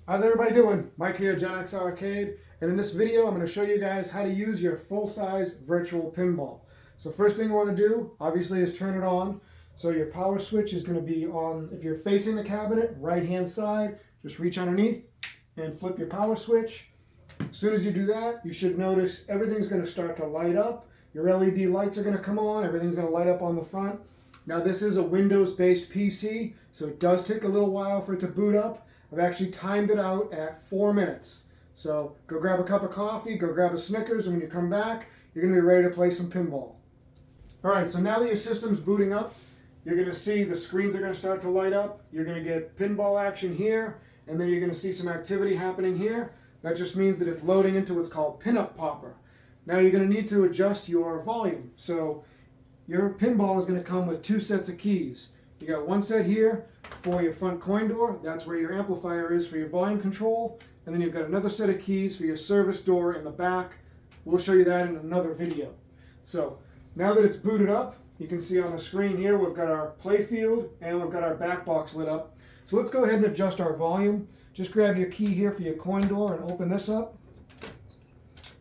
How's everybody doing? Mike here, Gen X Arcade, and in this video I'm going to show you guys how to use your full-size virtual pinball. So first thing you want to do, obviously, is turn it on. So your power switch is going to be on, if you're facing the cabinet, right-hand side, just reach underneath and flip your power switch. As soon as you do that, you should notice everything's going to start to light up. Your LED lights are going to come on, everything's going to light up on the front. Now this is a Windows-based PC, so it does take a little while for it to boot up. I've actually timed it out at 4 minutes. So go grab a cup of coffee, go grab a Snickers, and when you come back, you're going to be ready to play some pinball. Alright, so now that your system's booting up, you're going to see the screens are going to start to light up. You're going to get pinball action here, and then you're going to see some activity happening here. That just means that it's loading into what's called pinup popper. Now you're going to need to adjust your volume. So your pinball is going to come with 2 sets of keys. You got one set here for your front coin door. That's where your amplifier is for your volume control. And then you've got another set of keys for your service door in the back. We'll show you that in another video. So now that it's booted up, you can see on the screen here we've got our play field and we've got our back box lit up. So let's go ahead and adjust our volume. Just grab your key here for your coin door and open this up.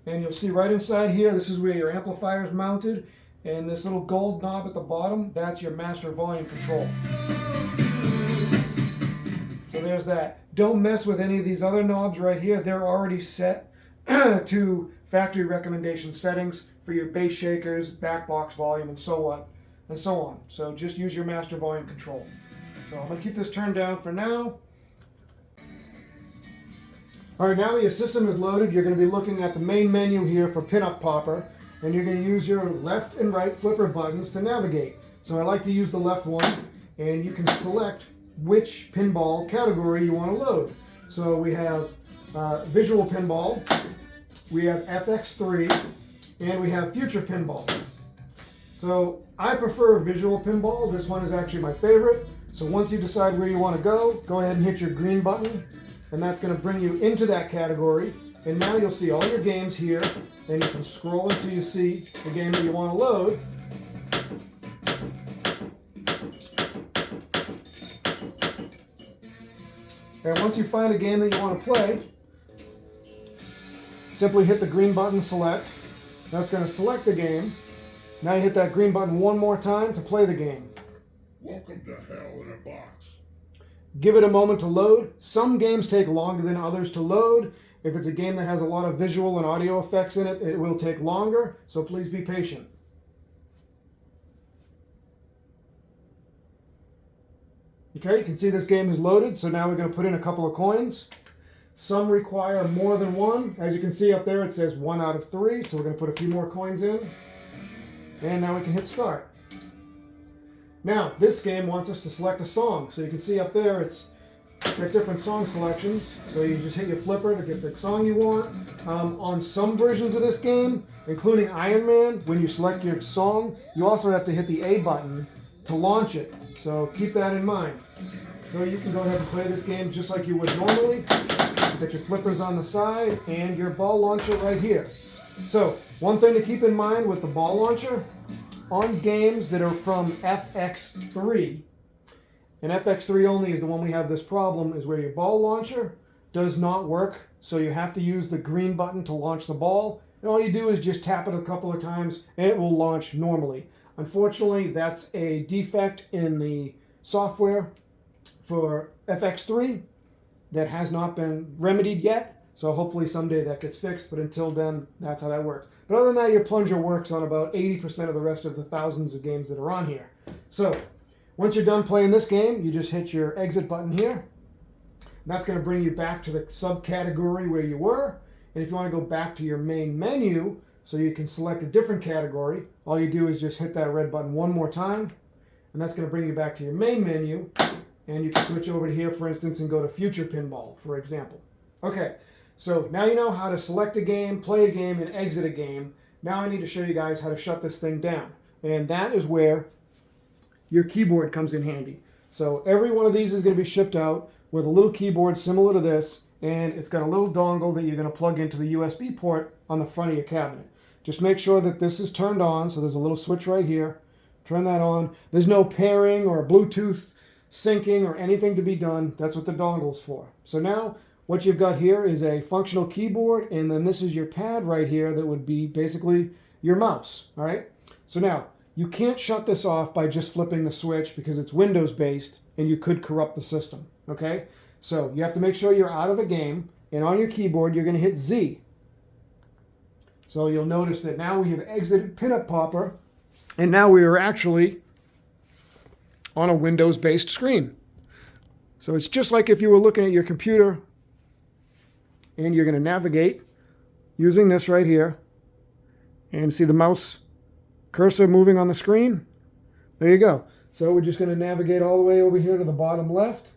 And you'll see right inside here, this is where your amplifier is mounted. And this little gold knob at the bottom, that's your master volume control. So there's that. Don't mess with any of these other knobs right here. They're already set to factory recommendation settings for your bass shakers, back box volume, and so on and so on. So just use your master volume control. So I'm going to keep this turned down for now. All right, now that your system is loaded, you're going to be looking at the main menu here for Pinup Popper. And you're going to use your left and right flipper buttons to navigate. So I like to use the left one, and you can select which pinball category you want to load. So we have visual pinball, we have FX3, and we have future pinball. So I prefer visual pinball. This one is actually my favorite. So once you decide where you want to go ahead and hit your green button, and that's going to bring you into that category. And now you'll see all your games here, and you can scroll until you see the game that you want to load. And once you find a game that you want to play, simply hit the green button select. That's going to select the game. Now you hit that green button one more time to play the game. Welcome to hell in a box. Give it a moment to load. Some games take longer than others to load. If it's a game that has a lot of visual and audio effects in it, it will take longer, so please be patient. Okay, you can see this game is loaded, so now we're going to put in a couple of coins. Some require more than one. As you can see up there, it says 1 out of 3, so we're going to put a few more coins in. And now we can hit start. Now, this game wants us to select a song, so you can see up there it's got different song selections, so you just hit your flipper to get the song you want. On some versions of this game, including Iron Man, when you select your song, you also have to hit the A button to launch it, so keep that in mind. So you can go ahead and play this game just like you would normally. You got your flippers on the side and your ball launcher right here. So one thing to keep in mind with the ball launcher, on games that are from FX3, and FX3 only is the one we have this problem, is where your ball launcher does not work. So you have to use the green button to launch the ball. And all you do is just tap it a couple of times and it will launch normally. Unfortunately, that's a defect in the software for FX3 that has not been remedied yet. So hopefully someday that gets fixed. But until then, that's how that works. But other than that, your plunger works on about 80% of the rest of the thousands of games that are on here. So once you're done playing this game, you just hit your exit button here. And that's going to bring you back to the subcategory where you were. And if you want to go back to your main menu so you can select a different category, all you do is just hit that red button one more time. And that's going to bring you back to your main menu. And you can switch over to here, for instance, and go to future pinball, for example. Okay, so now you know how to select a game, play a game, and exit a game. Now I need to show you guys how to shut this thing down. And that is where your keyboard comes in handy. So every one of these is going to be shipped out with a little keyboard similar to this, and it's got a little dongle that you're going to plug into the USB port on the front of your cabinet. Just make sure that this is turned on, so there's a little switch right here. Turn that on. There's no pairing or Bluetooth syncing or anything to be done. That's what the dongle's for. So now what you've got here is a functional keyboard, and then this is your pad right here that would be basically your mouse, all right? So now, you can't shut this off by just flipping the switch because it's Windows-based, and you could corrupt the system, okay? So you have to make sure you're out of a game, and on your keyboard, you're going to hit Z. So you'll notice that now we have exited Pinup Popper, and now we are actually on a Windows-based screen. So it's just like if you were looking at your computer, and you're going to navigate using this right here, and see the mouse cursor moving on the screen? There you go. So we're just going to navigate all the way over here to the bottom left,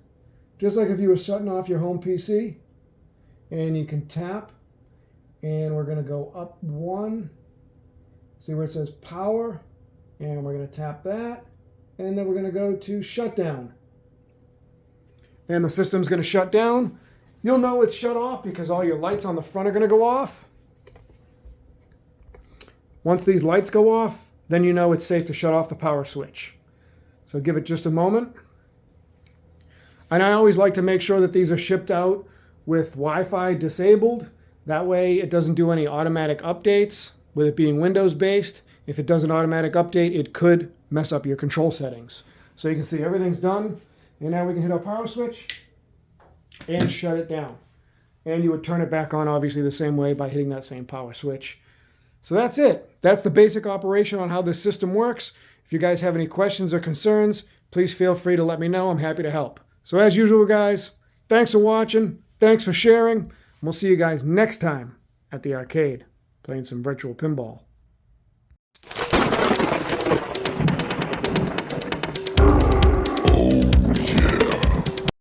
just like if you were shutting off your home PC. And you can tap, and we're going to go up one. See where it says power, and we're going to tap that, and then we're going to go to shutdown. And the system's going to shut down. You'll know it's shut off because all your lights on the front are going to go off. Once these lights go off, then you know it's safe to shut off the power switch. So give it just a moment. And I always like to make sure that these are shipped out with Wi-Fi disabled. That way it doesn't do any automatic updates. With it being Windows-based, if it does an automatic update, it could mess up your control settings. So you can see everything's done. And now we can hit our power switch and shut it down. And you would turn it back on, obviously, the same way by hitting that same power switch. So that's it. That's the basic operation on how this system works. If you guys have any questions or concerns, please feel free to let me know. I'm happy to help. So as usual, guys, thanks for watching. Thanks for sharing. We'll see you guys next time at the arcade, playing some virtual pinball.